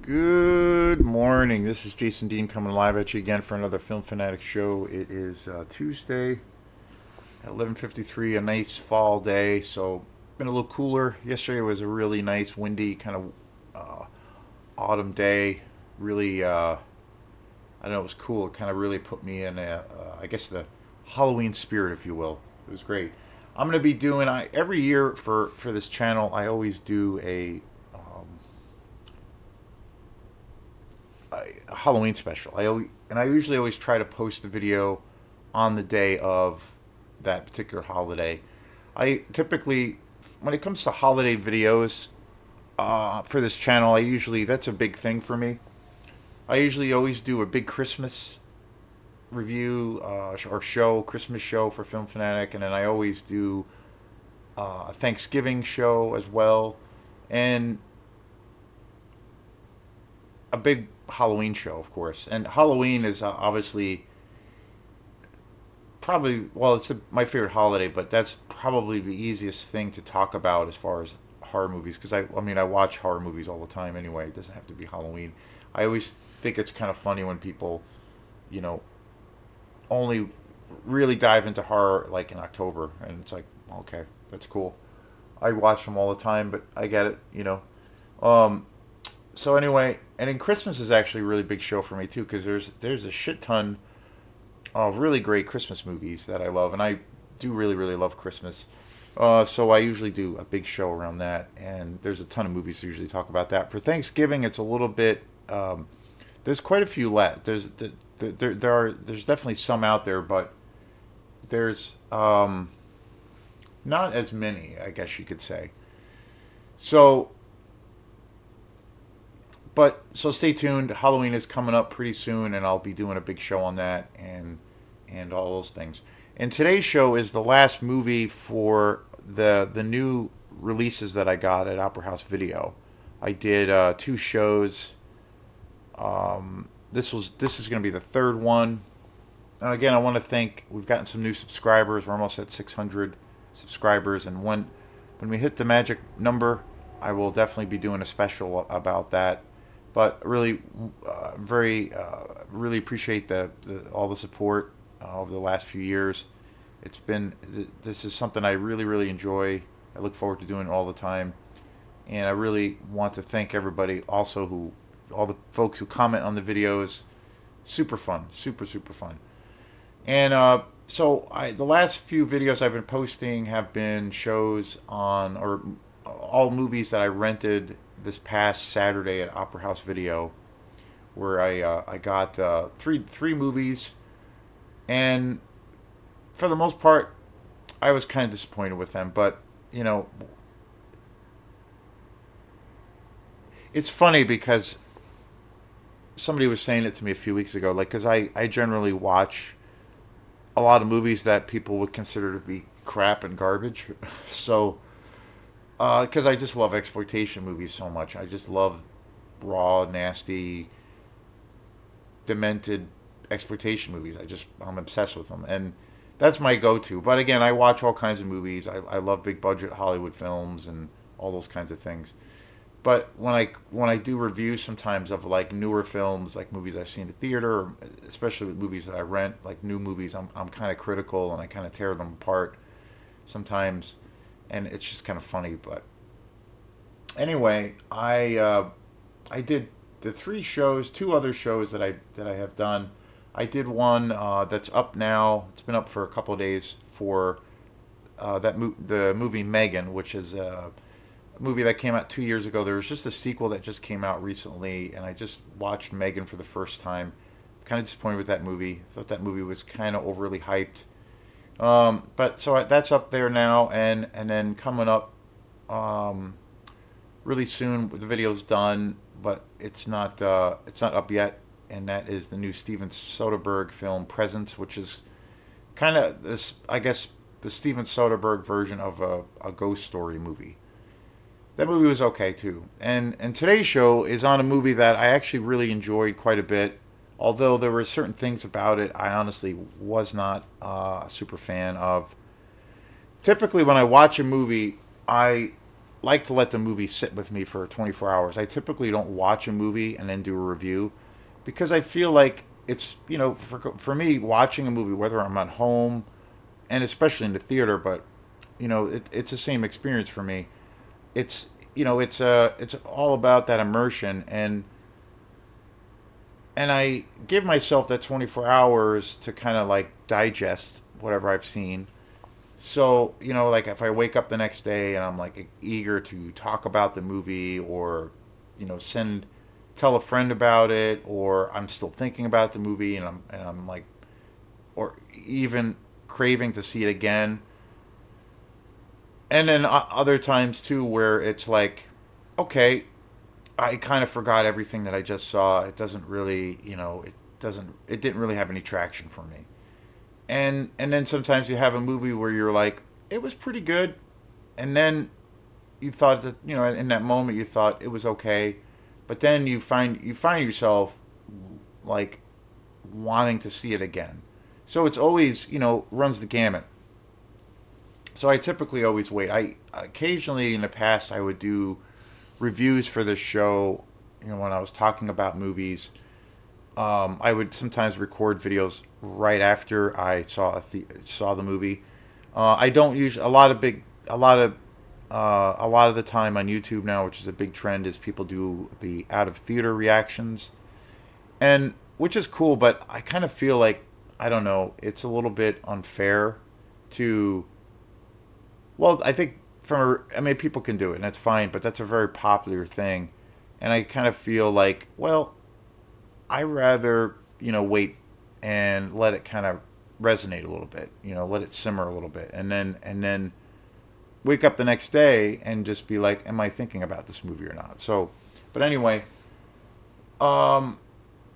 Good morning. This is Jason Dean coming live at you again for another Film Fanatic show. It is Tuesday at 11:53, a nice fall day. So been a little cooler. Yesterday was a really nice, windy kind of autumn day. Really, I don't know, it was cool. It kind of really put me in I guess the Halloween spirit, if you will. It was great. I'm going to be doing every year for this channel. I always do a Halloween special. I usually always try to post the video on the day of that particular holiday. I typically, when it comes to holiday videos for this channel, I usually that's a big thing for me. I usually always do a big Christmas review or show, Christmas show for Film Fanatic, and then I always do a Thanksgiving show as well, and a big Halloween show, of course. And Halloween is obviously probably it's my favorite holiday, but that's probably the easiest thing to talk about as far as horror movies because I mean I watch horror movies all the time anyway. It doesn't have to be Halloween. I always think it's kind of funny when people, you know, only really dive into horror like in October, and it's like okay, that's cool. I watch them all the time, but I get it. Um, so anyway, and then Christmas is actually a really big show for me too because there's a shit ton of really great Christmas movies that I love, and I do really love Christmas. So I usually do a big show around that, and there's a ton of movies to usually talk about that. For Thanksgiving, it's a little bit. There's quite a few left. There's definitely some out there, but there's not as many, I guess you could say. So so stay tuned. Halloween is coming up pretty soon, and I'll be doing a big show on that and all those things. And today's show is the last movie for the new releases that I got at Opera House Video. I did two shows. This is going to be the third one. And again, I want to thank. We've gotten some new subscribers. We're almost at 600 subscribers, and when we hit the magic number, I will definitely be doing a special about that. But really, really appreciate all the support over the last few years. This is something I really enjoy. I look forward to doing it all the time, and I really want to thank everybody also all the folks who comment on the videos. Super fun, super fun. And the last few videos I've been posting have been shows on or all movies that I rented this past Saturday at Opera House Video, where I got three movies, and for the most part, I was kind of disappointed with them. But you know, it's funny because somebody was saying it to me a few weeks ago, like because I generally watch a lot of movies that people would consider to be crap and garbage, so. Because I just love exploitation movies so much. I just love raw, nasty, demented exploitation movies. I'm obsessed with them, and that's my go-to. But again, I watch all kinds of movies. I love big budget Hollywood films and all those kinds of things. But when I do reviews sometimes of like newer films, like movies I've seen at theater, or especially with movies that I rent, like new movies, I'm kind of critical and I kind of tear them apart sometimes, and it's just kind of funny. But anyway, I did the three shows, two other shows that I have done. I did one that's up now. It's been up for a couple of days for the movie Megan, which is a movie that came out 2 years ago. There was just a sequel that just came out recently, and I just watched Megan for the first time. Kind of disappointed with that movie. Thought that movie was kind of overly hyped. But so that's up there now, and then coming up um, really soon. The video's done, but it's not up yet, and that is the new Steven Soderbergh film Presence, which is kind of this, I guess, the Steven Soderbergh version of a ghost story movie. That movie was okay too. And today's show is on a movie that I actually really enjoyed quite a bit. Although there were certain things about it I honestly was not a super fan of. Typically, when I watch a movie, I like to let the movie sit with me for 24 hours. I typically don't watch a movie and then do a review because I feel like it's, for me, watching a movie, whether I'm at home and especially in the theater, but, it's the same experience for me. It's all about that immersion, and I give myself that 24 hours to kind of like digest whatever I've seen. So, like if I wake up the next day and I'm like eager to talk about the movie, or, tell a friend about it, or I'm still thinking about the movie and I'm like, or even craving to see it again. And then other times too where it's like, okay, I kind of forgot everything that I just saw. It doesn't really, it didn't really have any traction for me. And then sometimes you have a movie where you're like, it was pretty good, and then you thought that, in that moment you thought it was okay, but then you find yourself like wanting to see it again. So it's always, runs the gamut. So I typically always wait. I occasionally in the past I would do reviews for this show. When I was talking about movies, I would sometimes record videos right after I saw the movie. I don't usually a lot of the time on YouTube now, which is a big trend, is people do the out of theater reactions, and which is cool. But I kind of feel like, I don't know, it's a little bit unfair to. Well, I think I mean, people can do it and that's fine, but that's a very popular thing, and I kind of feel like, well, I rather, wait and let it kind of resonate a little bit, let it simmer a little bit, and then wake up the next day and just be like, am I thinking about this movie or not? So, but anyway, um,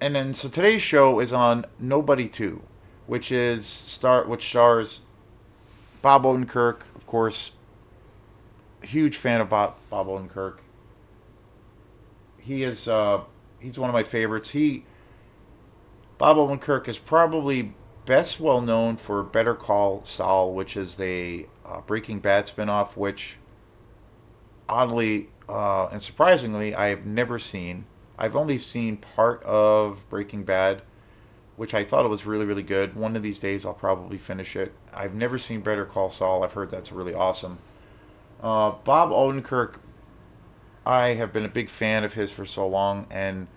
and then so today's show is on Nobody Two, which stars Bob Odenkirk, of course. Huge fan of Bob Odenkirk. He is he's one of my favorites. Bob Odenkirk is probably best well known for Better Call Saul, which is the Breaking Bad spinoff, which oddly and surprisingly I have never seen. I've only seen part of Breaking Bad, which I thought it was really, really good. One of these days I'll probably finish it. I've never seen Better Call Saul. I've heard that's really awesome. Bob Odenkirk, I have been a big fan of his for so long, and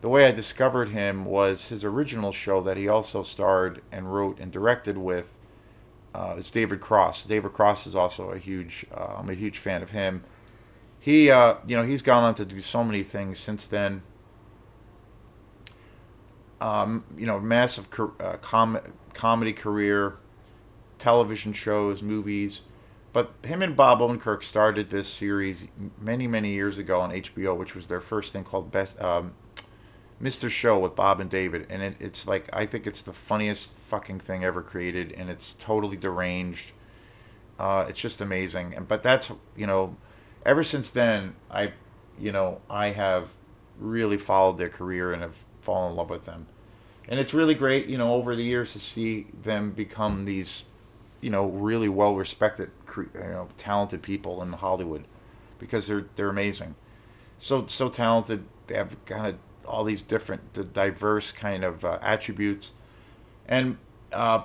the way I discovered him was his original show that he also starred and wrote and directed with. Is David Cross. David Cross is also I'm a huge fan of him. He's gone on to do so many things since then. Massive comedy career, television shows, movies. But him and Bob Odenkirk started this series many, many years ago on HBO, which was their first thing called Mr. Show with Bob and David. And it's like, I think it's the funniest fucking thing ever created, and it's totally deranged. It's just amazing. But that's, ever since then, I have really followed their career and have fallen in love with them. And it's really great, over the years to see them become these, really well respected, talented people in Hollywood, because they're amazing. So talented. They have kind of all these different, diverse kind of attributes. And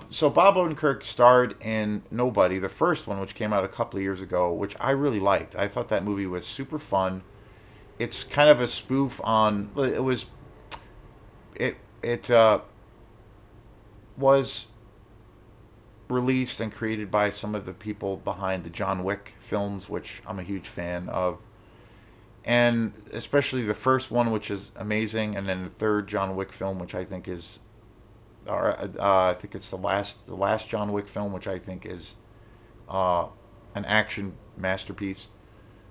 so Bob Odenkirk starred in Nobody, the first one, which came out a couple of years ago, which I really liked. I thought that movie was super fun. It's kind of a spoof on. It was released and created by some of the people behind the John Wick films, which I'm a huge fan of, and especially the first one, which is amazing, and then the third John Wick film, which I think is, or I think it's the last John Wick film, which I think is uh, an action masterpiece.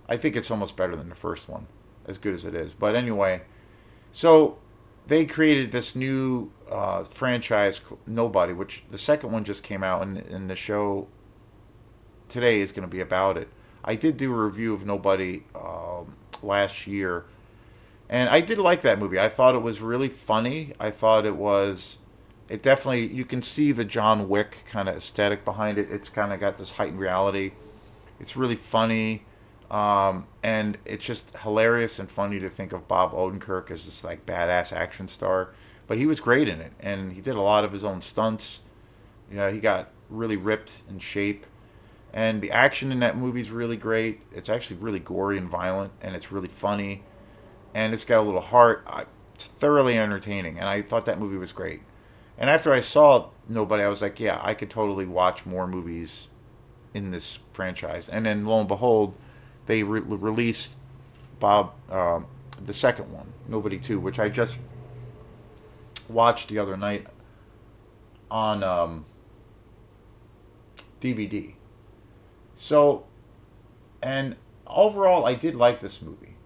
I think it's almost better than the first one, as good as it is. But anyway, so they created this new franchise, Nobody, which the second one just came out, and the show today is going to be about it. I did do a review of Nobody last year, and I did like that movie. I thought it was really funny. I thought it definitely, you can see the John Wick kind of aesthetic behind it. It's kind of got this heightened reality. It's really funny. And it's just hilarious and funny to think of Bob Odenkirk as this like badass action star. But he was great in it, and he did a lot of his own stunts. You know, he got really ripped in shape, and the action in that movie is really great. It's actually really gory and violent, and it's really funny, and it's got a little heart. It's thoroughly entertaining, and I thought that movie was great. And after I saw Nobody, I was like, yeah, I could totally watch more movies in this franchise. And then lo and behold, they released Bob the second one, Nobody Two, which I just watched the other night on DVD. So, and overall, I did like this movie.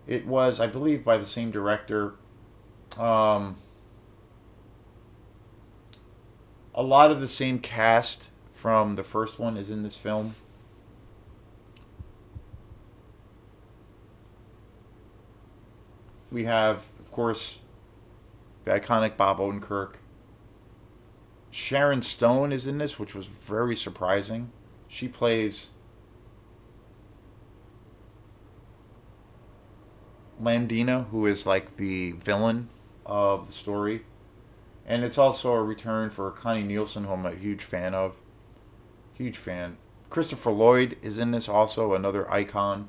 It was, I believe, by the same director. Um, a lot of the same cast from the first one is in this film. We have, of course, the iconic Bob Odenkirk. Sharon Stone is in this, which was very surprising. She plays Landina, who is like the villain of the story. And it's also a return for Connie Nielsen, who I'm a huge fan of. Huge fan. Christopher Lloyd is in this also, another icon.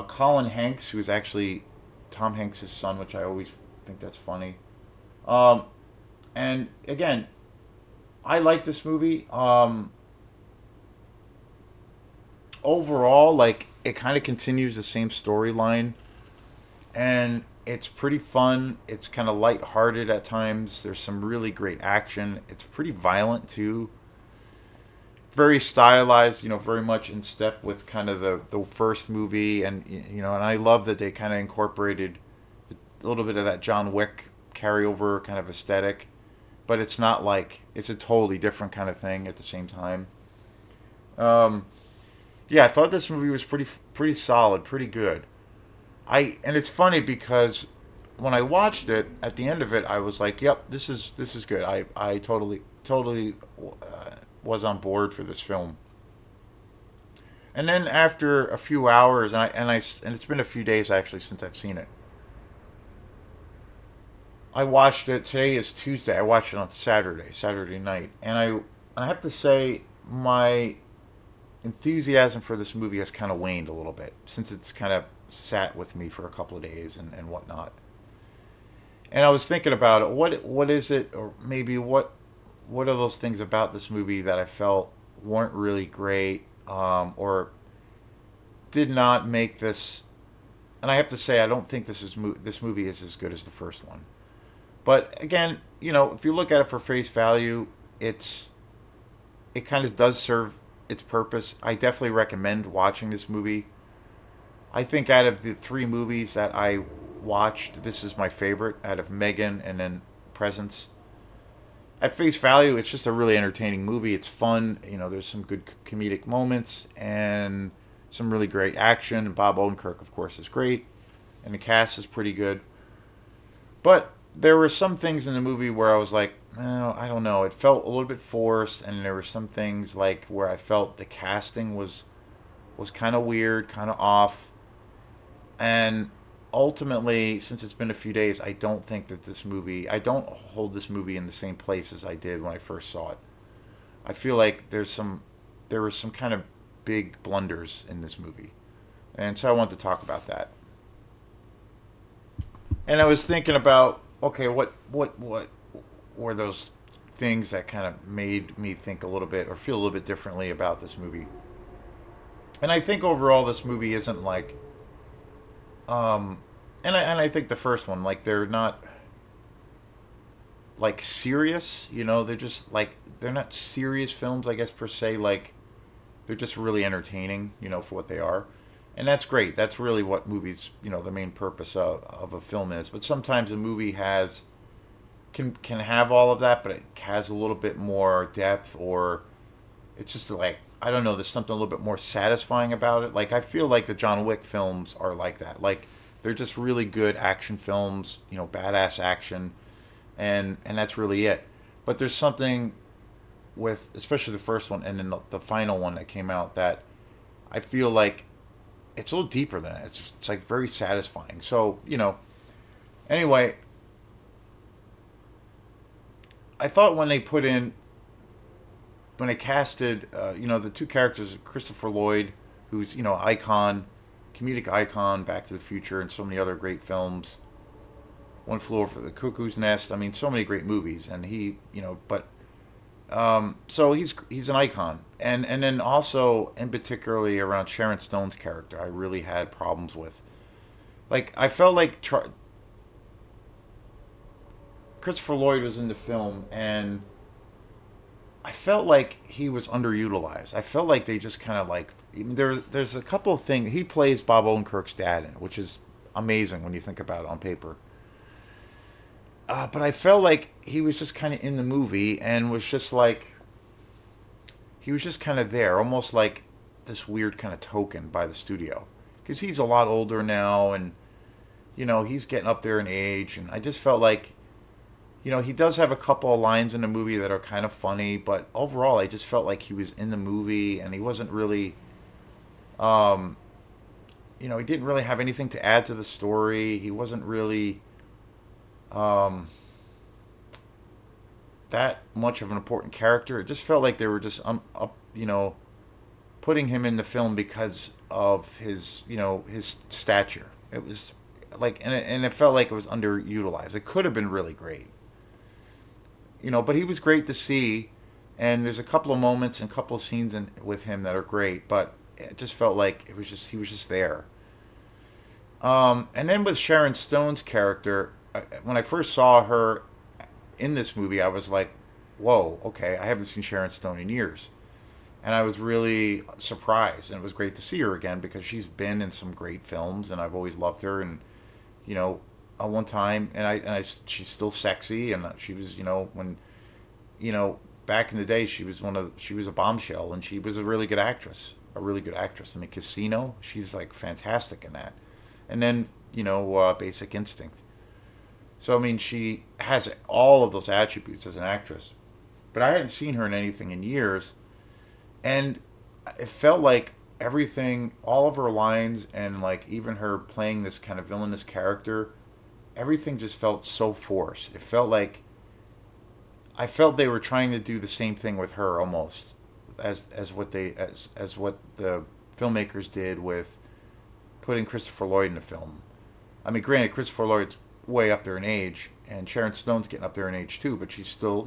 Colin Hanks, who is actually Tom Hanks' son, which I always think that's funny. Um, and again, I like this movie. Overall, like it kind of continues the same storyline, and it's pretty fun. It's kind of lighthearted at times. There's some really great action. It's pretty violent too. Very stylized, very much in step with kind of the first movie, and and I love that they kind of incorporated a little bit of that John Wick carryover kind of aesthetic, but it's not like it's a totally different kind of thing at the same time. Um, yeah, I thought this movie was pretty solid, pretty good. And it's funny because when I watched it at the end of it, I was like, "Yep, this is good." I totally was on board for this film. And then after a few hours, and it's been a few days actually since I've seen it. I watched it. Today is Tuesday. I watched it on Saturday night, and I have to say my enthusiasm for this movie has kind of waned a little bit since it's kind of sat with me for a couple of days and whatnot. And I was thinking about it. What is it, or maybe what are those things about this movie that I felt weren't really great, or did not make this? And I have to say, I don't think this movie is as good as the first one. But again, if you look at it for face value, it kind of does serve its purpose. I definitely recommend watching this movie. I think out of the three movies that I watched, this is my favorite out of Megan and then Presence. At face value, it's just a really entertaining movie. It's fun. There's some good comedic moments and some really great action. Bob Odenkirk, of course, is great, and the cast is pretty good. But there were some things in the movie where I was like, no, I don't know. It felt a little bit forced, and there were some things like where I felt the casting was kind of weird, kind of off. And ultimately, since it's been a few days, I don't hold this movie in the same place as I did when I first saw it. I feel like there were some kind of big blunders in this movie, and so I want to talk about that. And I was thinking about, okay, what were those things that kind of made me think a little bit or feel a little bit differently about this movie? And I think overall, this movie isn't like, um, and I think the first one, like they're not like serious, they're just like they're not serious films, I guess per se. Like they're just really entertaining, for what they are, and that's great. That's really what movies, the main purpose of a film is. But sometimes a movie can have all of that, but it has a little bit more depth, or it's just like I don't know. There's something a little bit more satisfying about it. Like I feel like the John Wick films are like that. Like they're just really good action films, badass action, and that's really it. But there's something with, especially the first one and then the final one that came out, that I feel like it's a little deeper than that. It's like very satisfying. So anyway, I thought when they casted, the two characters, Christopher Lloyd, who's icon, comedic icon, Back to the Future, and so many other great films. One Flew Over the Cuckoo's Nest. I mean, so many great movies, and but so he's an icon, and then also, and particularly around Sharon Stone's character, I really had problems with. Like, I felt like Christopher Lloyd was in the film, and I felt like he was underutilized. I felt like they just kind of like there's a couple of things. He plays Bob Odenkirk's dad in it, which is amazing when you think about it on paper. But I felt like he was just kind of in the movie and was just like he was just kind of there, almost like this weird kind of token by the studio, because he's a lot older now, and he's getting up there in age, and I just felt like he does have a couple of lines in the movie that are kind of funny, but overall, I just felt like he was in the movie and he wasn't really, he didn't really have anything to add to the story. He wasn't really um, that much of an important character. It just felt like they were just putting him in the film because of his stature. It was like, and it felt like it was underutilized. It could have been really great. But he was great to see, and there's a couple of moments and a couple of scenes with him that are great, but it just felt like he was just there. And then with Sharon Stone's character, when I first saw her in this movie, I was like, "Whoa, okay, I haven't seen Sharon Stone in years," and I was really surprised, and it was great to see her again because she's been in some great films, and I've always loved her, and you know, one time, she's still sexy, and she was, when, back in the day, she was a bombshell, and she was a really good actress. I mean, Casino, she's like fantastic in that, and then Basic Instinct. So I mean, she has all of those attributes as an actress, but I hadn't seen her in anything in years, and it felt like everything, all of her lines, and like even her playing this kind of villainous character, everything just felt so forced. It felt like I felt they were trying to do the same thing with her almost as what the filmmakers did with putting Christopher Lloyd in the film. I mean, granted, Christopher Lloyd's way up there in age, and Sharon Stone's getting up there in age too, but she's still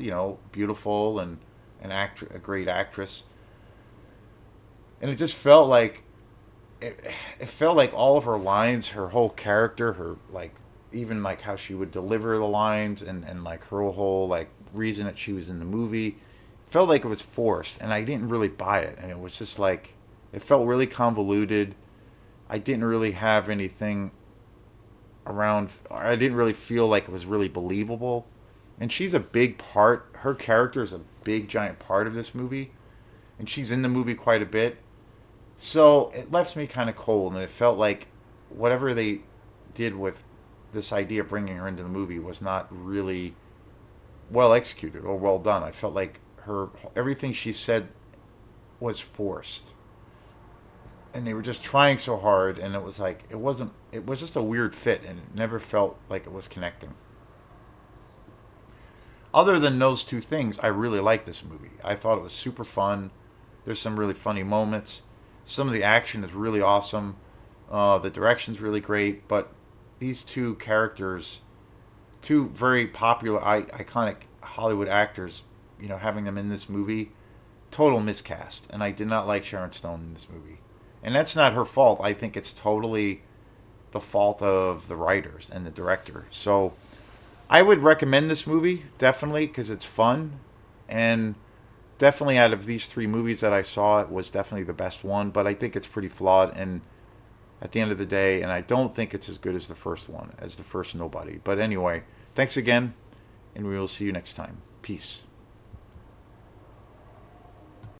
beautiful and a great actress. And it just felt like it felt like all of her lines, her whole character, her like even like how she would deliver the lines, and like her whole like reason that she was in the movie felt like it was forced, and I didn't really buy it, and it was just like it felt really convoluted. I didn't really have anything around. I didn't really feel like it was really believable, and she's a big part. Her character is a big giant part of this movie, and she's in the movie quite a bit. So it left me kind of cold, and it felt like whatever they did with this idea of bringing her into the movie was not really well executed or well done. I felt like her everything she said was forced, and they were just trying so hard, and it was like it wasn't. It was just a weird fit, and it never felt like it was connecting. Other than those two things, I really liked this movie. I thought it was super fun. There's some really funny moments. Some of the action is really awesome. The direction's really great. But these two characters, two very popular, iconic Hollywood actors, having them in this movie, total miscast. And I did not like Sharon Stone in this movie. And that's not her fault. I think it's totally the fault of the writers and the director. So I would recommend this movie, definitely, because it's fun. And definitely out of these three movies that I saw, it was definitely the best one. But I think it's pretty flawed, and at the end of the day, and I don't think it's as good as the first one, as the first Nobody. But anyway, thanks again, and we will see you next time. Peace.